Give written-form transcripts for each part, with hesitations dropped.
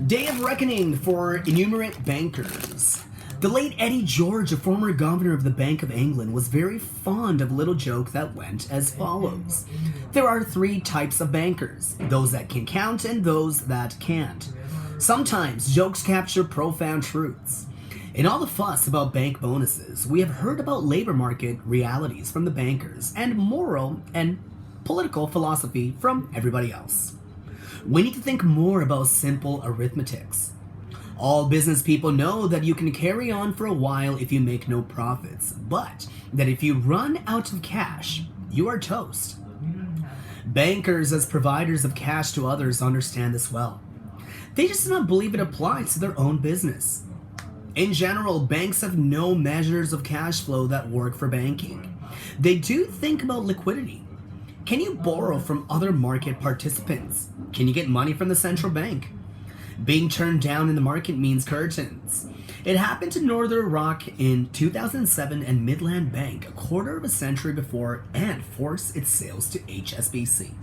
Day of reckoning for innumerate bankers. The late Eddie George, a former governor of the Bank of England, was very fond of a little joke that went as follows. There are three types of bankers, those that can count and those that can't. Sometimes jokes capture profound truths. In all the fuss about bank bonuses, we have heard about labor market realities from the bankers and moral and political philosophy from everybody else. We need to think more about simple arithmetics. All business people know that you can carry on for a while if you make no profits, but that if you run out of cash, you are toast. Bankers as providers of cash to others understand this well. They just do not believe it applies to their own business. In general, banks have no measures of cash flow that work for banking. They do think about liquidity. Can you borrow from other market participants? Can you get money from the central bank? Being turned down in the market means curtains. It happened to Northern Rock in 2007 and Midland Bank a quarter of a century before and forced its sales to HSBC.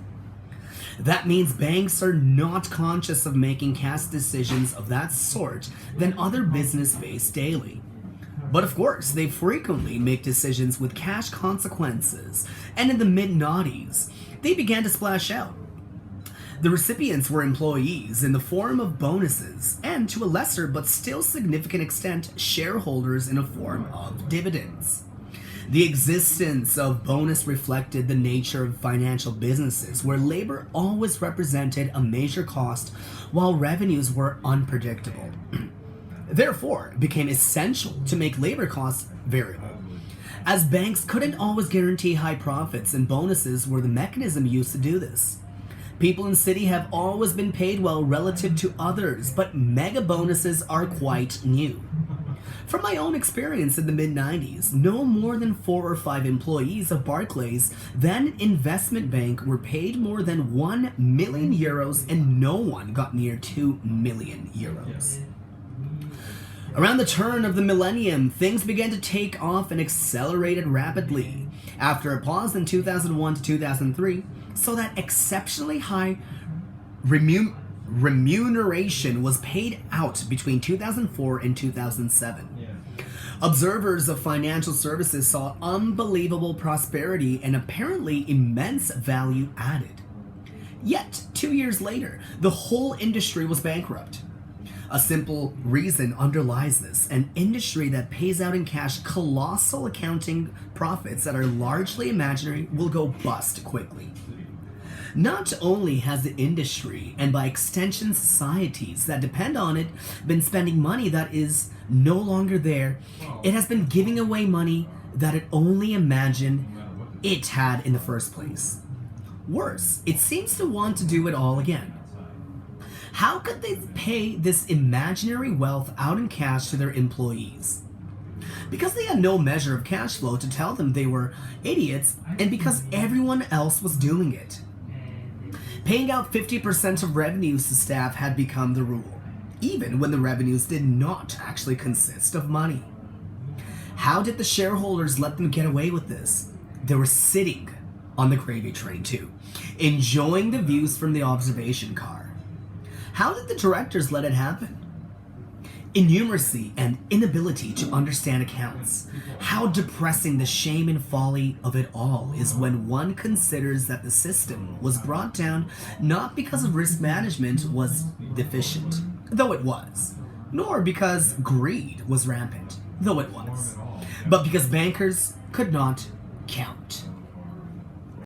That means banks are not conscious of making cash decisions of that sort than other business face daily. But of course, they frequently make decisions with cash consequences, and in the mid-noughties, they began to splash out. The recipients were employees in the form of bonuses, and to a lesser but still significant extent, shareholders in a form of dividends. The existence of bonus reflected the nature of financial businesses, where labor always represented a major cost, while revenues were unpredictable. Therefore, it became essential to make labor costs variable, as banks couldn't always guarantee high profits, and bonuses were the mechanism used to do this. People in the city have always been paid well relative to others, but mega bonuses are quite new. From my own experience in the mid-90s, no more than 4 or 5 employees of Barclays, then investment bank, were paid more than 1 million euros, and no one got near 2 million euros. Around the turn of the millennium, things began to take off and accelerated rapidly. After a pause in 2001 to 2003, so that exceptionally high remuneration was paid out between 2004 and 2007. Observers of financial services saw unbelievable prosperity and apparently immense value added. Yet, 2 years later, the whole industry was bankrupt. A simple reason underlies this: an industry that pays out in cash colossal accounting profits that are largely imaginary will go bust quickly. Not only has the industry, and by extension societies that depend on it, been spending money that is no longer there, it has been giving away money that it only imagined it had in the first place. Worse, it seems to want to do it all again. How could they pay this imaginary wealth out in cash to their employees? Because they had no measure of cash flow to tell them they were idiots, and because everyone else was doing it. Paying out 50% of revenues to staff had become the rule, even when the revenues did not actually consist of money. How did the shareholders let them get away with this? They were sitting on the gravy train too, enjoying the views from the observation car. How did the directors let it happen? Innumeracy and inability to understand accounts. How depressing the shame and folly of it all is when one considers that the system was brought down not because of risk management was deficient, though it was, nor because greed was rampant, though it was, but because bankers could not count.